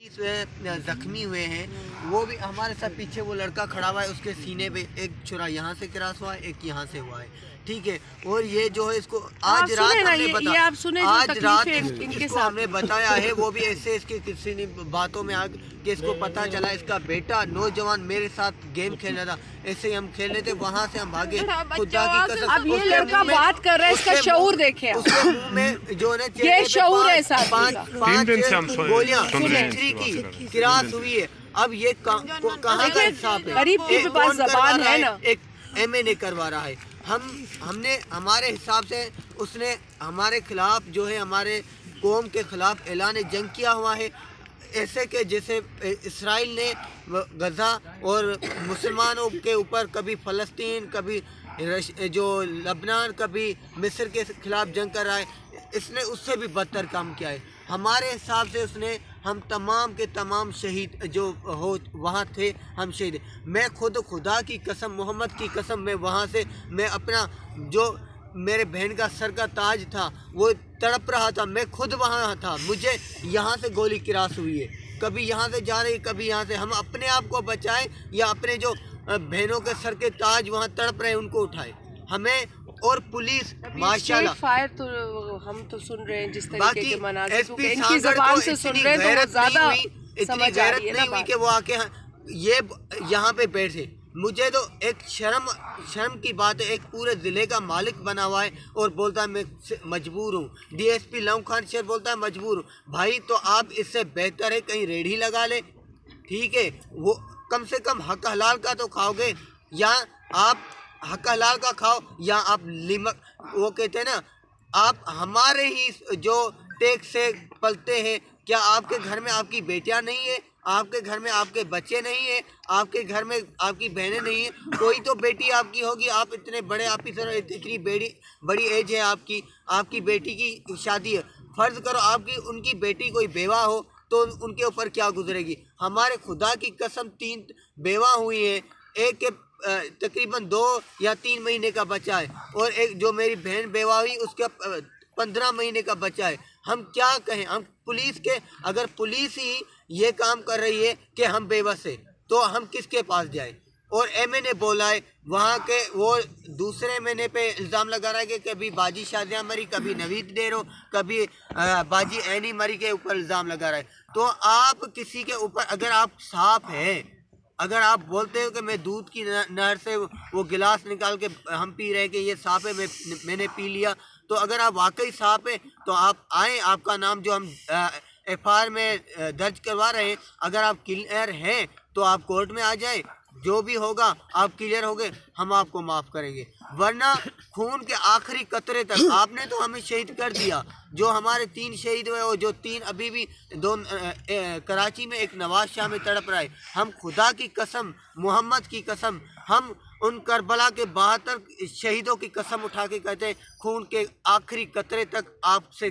जख्मी हुए हैं, वो भी हमारे साथ पीछे वो लड़का खड़ा हुआ है, उसके सीने पे एक छुरा यहाँ से क्रॉस हुआ है, एक यहाँ से हुआ है, ठीक है। और ये जो है इसको आज रात हमने बताया, आज रात इसको हमने बताया है, वो भी ऐसे इसके किसी ने बातों में आके कि इसको पता चला इसका बेटा नौजवान मेरे साथ गेम खेल रहा था, ऐसे ही हम खेल रहे थे, वहाँ से हम भागे। खुदा की कसम अब ये लड़का बात कर रहा है, इसका शऊर देखे, उसके मुंह में जो है ये शऊर है, पांच गोलियां की किरास हुई है। अब ये कहाँ का इंसाफ है? गरीब के पास जबान है ना, एक एमएनए करवा रहा है। हमने हमारे हिसाब से उसने हमारे खिलाफ जो है, हमारे कौम के खिलाफ ऐलान जंग किया हुआ है, ऐसे के जैसे इसराइल ने गज़ा और मुसलमानों के ऊपर कभी फ़लस्तीन, कभी जो लबनान, कभी मिस्र के खिलाफ जंग कर रहा है, इसने उससे भी बदतर काम किया है। हमारे हिसाब से उसने हम तमाम के तमाम शहीद जो हो वहाँ थे, हम शहीद। मैं खुद खुदा की कसम, मोहम्मद की कसम, मैं वहाँ से मैं अपना जो मेरे बहन का सर का ताज था वो तड़प रहा था, मैं खुद वहाँ था, मुझे यहाँ से गोली क्रॉस हुई है, कभी यहाँ से जा रही, कभी यहाँ से। हम अपने आप को बचाएं या अपने जो बहनों के सर के ताज वहाँ तड़प रहे हैं उनको उठाएं। हमें और पुलिस माशाल्लाह फायर तो हम तो सुन रहे हैं, जिस तरीके के मनाज़िर को इनकी ज़बान से सुन रहे हैं, तो वो ज़्यादा समझ आ रही है ना बात। कि वो आके ये यहाँ पे बैठे। मुझे तो एक शर्म की बात है, एक पूरे ज़िले का मालिक बना हुआ है और बोलता है मैं मजबूर हूँ। डीएसपी लव खान शेर बोलता है मजबूर हूँ। भाई तो आप इससे बेहतर है कहीं रेढ़ी लगा ले, ठीक है, वो कम से कम हक हलाल का तो खाओगे, या आप हक हलाल का खाओ, या आप लिमक, वो कहते हैं ना, आप हमारे ही जो टैक्स से पलते हैं। क्या आपके घर में आपकी बेटियां नहीं है? आपके घर में आपके बच्चे नहीं है? आपके घर में आपकी बहनें नहीं है? कोई तो बेटी आपकी होगी। आप इतने बड़े ऑफिसर, इतनी बड़ी एज है आपकी, आपकी बेटी की शादी है, फ़र्ज़ करो आपकी उनकी बेटी कोई बेवा हो तो उनके ऊपर क्या गुजरेगी। हमारे खुदा की कसम 3 बेवा हुई हैं, एक के तकरीबन 2 या 3 महीने का बच्चा है, और एक जो मेरी बहन बेवा हुई उसका 15 महीने का बच्चा है। हम क्या कहें? हम पुलिस के, अगर पुलिस ही ये काम कर रही है कि हम बेबस है, तो हम किसके पास जाएं? और एमएनए बोला है वहाँ के, वो दूसरे एमएनए पे इल्ज़ाम लगा रहा है कि कभी बाजी शादियाँ मरी, कभी नवीद डेरो, कभी बाजी ऐनी मरी के ऊपर इल्ज़ाम लगा रहा है। तो आप किसी के ऊपर, अगर आप साफ हैं, अगर आप बोलते हो कि मैं दूध की नहर से वो गिलास निकाल के हम पी रहे कि ये साफ है, मैंने पी लिया, तो अगर आप वाकई साफ है तो आप आएँ, आपका नाम जो हम एफआईआर में दर्ज करवा रहे हैं, अगर आप क्लियर हैं तो आप कोर्ट में आ जाएं, जो भी होगा आप क्लियर हो गए, हम आपको माफ़ करेंगे। वरना खून के आखिरी कतरे तक आपने तो हमें शहीद कर दिया। जो हमारे 3 शहीद हुए, और जो 3 अभी भी 2 कराची में, एक नवाज शाह में तड़प रहा है। हम खुदा की कसम, मोहम्मद की कसम, हम उन करबला के 72 शहीदों की कसम उठा के कहते हैं, खून के आखिरी कतरे तक आपसे